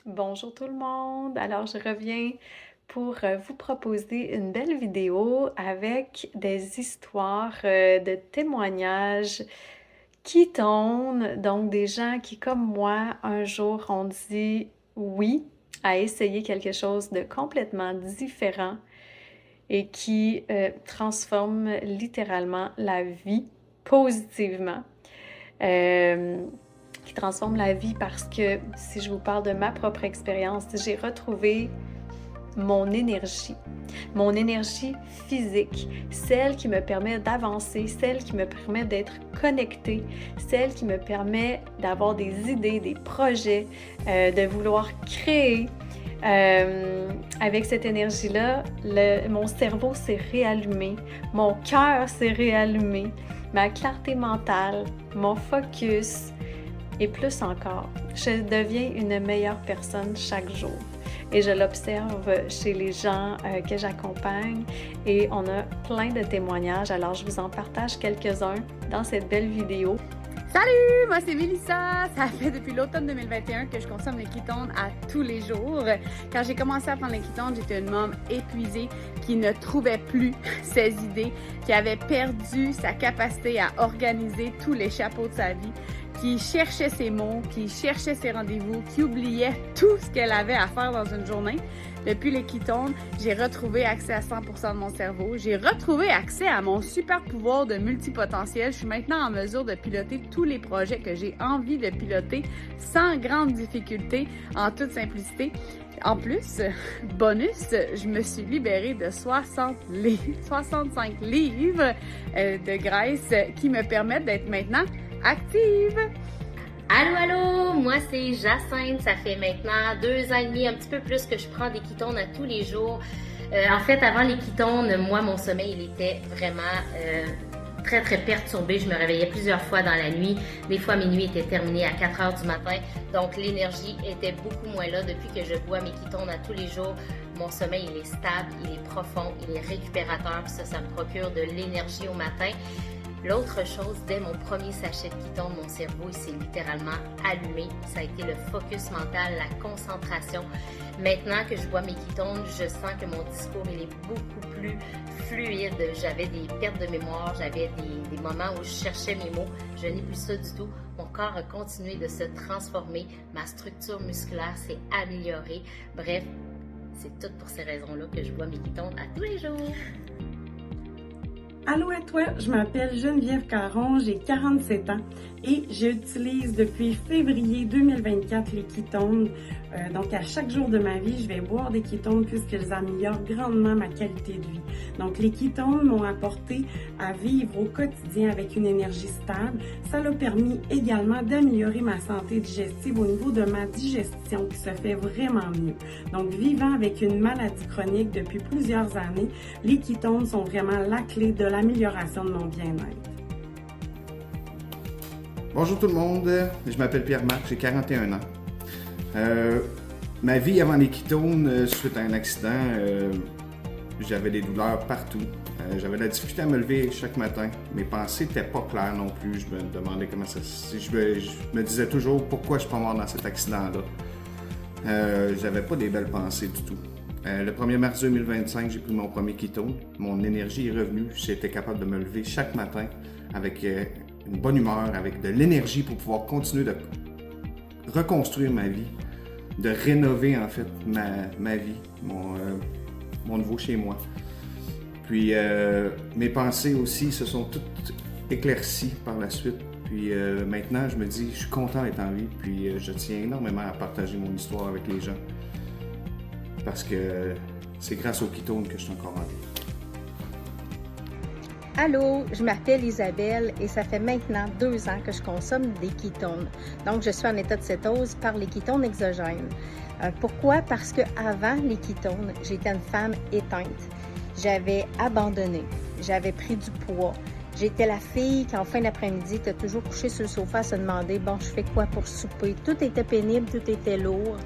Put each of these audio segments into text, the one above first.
Bonjour tout le monde! Alors je reviens pour vous proposer une belle vidéo avec des histoires de témoignages ketones, donc des gens qui, comme moi, un jour ont dit oui à essayer quelque chose de complètement différent et qui transforme littéralement la vie positivement. Qui transforme la vie parce que, si je vous parle de ma propre expérience, j'ai retrouvé mon énergie physique, celle qui me permet d'avancer, celle qui me permet d'être connectée, celle qui me permet d'avoir des idées, des projets, de vouloir créer. Avec cette énergie-là, mon cerveau s'est réallumé, mon cœur s'est réallumé, ma clarté mentale, mon focus et plus encore. Je deviens une meilleure personne chaque jour et je l'observe chez les gens que j'accompagne et on a plein de témoignages. Alors je vous en partage quelques-uns dans cette belle vidéo. Salut, moi c'est Mélissa. Ça fait depuis l'automne 2021 que je consomme les ketones à tous les jours. Quand j'ai commencé à prendre les ketones, j'étais une môme épuisée qui ne trouvait plus ses idées, qui avait perdu sa capacité à organiser tous les chapeaux de sa vie, qui cherchait ses mots, qui cherchait ses rendez-vous, qui oubliait tout ce qu'elle avait à faire dans une journée. Depuis les ketones, j'ai retrouvé accès à 100% de mon cerveau. J'ai retrouvé accès à mon super pouvoir de multipotentiel. Je suis maintenant en mesure de piloter tous les projets que j'ai envie de piloter sans grande difficulté, en toute simplicité. En plus, bonus, je me suis libérée de 65 livres de graisse qui me permettent d'être maintenant active. Allô, allô, moi c'est Jacinthe, ça fait maintenant 2 ans et demi, un petit peu plus que je prends des ketones à tous les jours. En fait, avant les ketones, moi mon sommeil il était vraiment très très perturbé. Je me réveillais plusieurs fois dans la nuit. Des fois mes nuits étaient terminées à 4 heures du matin, donc l'énergie était beaucoup moins là. Depuis que je bois mes ketones à tous les jours, mon sommeil il est stable, il est profond, il est récupérateur, puis ça me procure de l'énergie au matin. L'autre chose, dès mon premier sachet de ketones, mon cerveau il s'est littéralement allumé. Ça a été le focus mental, la concentration. Maintenant que je bois mes ketones, je sens que mon discours il est beaucoup plus fluide. J'avais des pertes de mémoire, j'avais des moments où je cherchais mes mots. Je n'ai plus ça du tout. Mon corps a continué de se transformer. Ma structure musculaire s'est améliorée. Bref, c'est toutes pour ces raisons-là que je bois mes ketones à tous les jours. Allô à toi, je m'appelle Geneviève Caron, j'ai 47 ans et j'utilise depuis février 2024 les ketones. Donc à chaque jour de ma vie, je vais boire des ketones puisqu'ils améliorent grandement ma qualité de vie. Donc les ketones m'ont apporté à vivre au quotidien avec une énergie stable. Ça l'a permis également d'améliorer ma santé digestive au niveau de ma digestion qui se fait vraiment mieux. Donc vivant avec une maladie chronique depuis plusieurs années, les ketones sont vraiment la clé de l'amélioration de mon bien-être. Bonjour tout le monde, je m'appelle Pierre-Marc, j'ai 41 ans. Ma vie avant les ketones, suite à un accident, j'avais des douleurs partout. J'avais de la difficulté à me lever chaque matin. Mes pensées n'étaient pas claires non plus. Je me demandais comment ça... Je me disais toujours pourquoi je suis pas mort dans cet accident-là. J'avais pas des belles pensées du tout. Le 1er mars 2025, j'ai pris mon premier ketone. Mon énergie est revenue. J'étais capable de me lever chaque matin avec une bonne humeur, avec de l'énergie pour pouvoir continuer de reconstruire ma vie, de rénover en fait ma vie, mon nouveau chez moi. Puis mes pensées aussi se sont toutes éclaircies par la suite. Puis maintenant, je me dis, je suis content d'être en vie. Puis je tiens énormément à partager mon histoire avec les gens. Parce que c'est grâce aux ketones que je suis encore en vie. Allô, je m'appelle Isabelle et ça fait maintenant 2 ans que je consomme des ketones. Donc, je suis en état de cétose par les ketones exogènes. Pourquoi? Parce qu'avant les ketones, j'étais une femme éteinte. J'avais abandonné, j'avais pris du poids. J'étais la fille qui, en fin d'après-midi, était toujours couchée sur le sofa à se demander « bon, je fais quoi pour souper? » Tout était pénible, tout était lourd.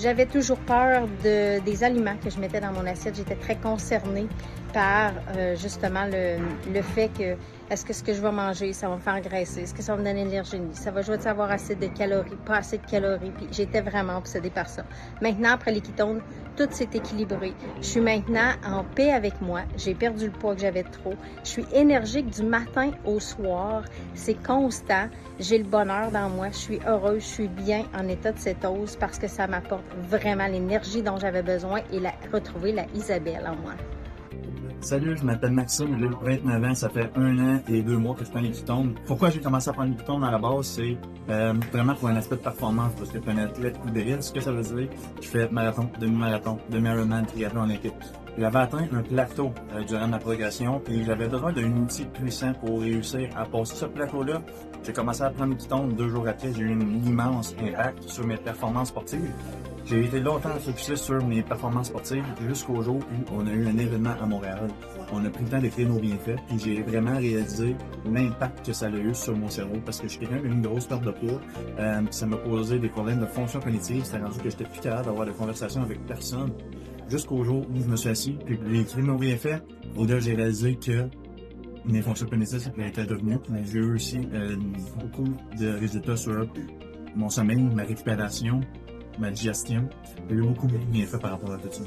J'avais toujours peur des aliments que je mettais dans mon assiette. J'étais très concernée par justement le fait que Est-ce que ce que je vais manger, ça va me faire graisser? Est-ce que ça va me donner de l'énergie? Je vais avoir assez de calories, pas assez de calories? Puis j'étais vraiment obsédée par ça. Maintenant, après les ketones, tout s'est équilibré. Je suis maintenant en paix avec moi. J'ai perdu le poids que j'avais trop. Je suis énergique du matin au soir. C'est constant. J'ai le bonheur dans moi. Je suis heureuse. Je suis bien en état de cétose parce que ça m'apporte vraiment l'énergie dont j'avais besoin et retrouver la Isabelle en moi. Salut, je m'appelle Maxime, j'ai 29 ans, ça fait 1 an et 2 mois que je prends les ketones. Pourquoi j'ai commencé à prendre les ketones à la base, c'est vraiment pour un aspect de performance, parce que je suis un athlète hybride, ce que ça veut dire, je fais marathon, demi-Ironman, triathlon en équipe. J'avais atteint un plateau durant ma progression et j'avais besoin d'un outil puissant pour réussir à passer ce plateau-là. J'ai commencé à prendre les ketones 2 jours après, j'ai eu un immense impact sur mes performances sportives. J'ai été longtemps focusé sur mes performances sportives jusqu'au jour où on a eu un événement à Montréal. On a pris le temps d'écrire nos bienfaits et j'ai vraiment réalisé l'impact que ça a eu sur mon cerveau parce que je suis quelqu'un qui a une grosse perte de poids. Ça m'a posé des problèmes de fonction cognitive. Ça a rendu que j'étais plus capable d'avoir des conversations avec personne jusqu'au jour où je me suis assis et j'ai écrit nos bienfaits. Au-delà, j'ai réalisé que mes fonctions cognitives étaient devenues, mais j'ai eu aussi beaucoup de résultats sur mon sommeil, ma récupération, ma digestion. Il y a eu beaucoup de bienfaits par rapport à tout ça.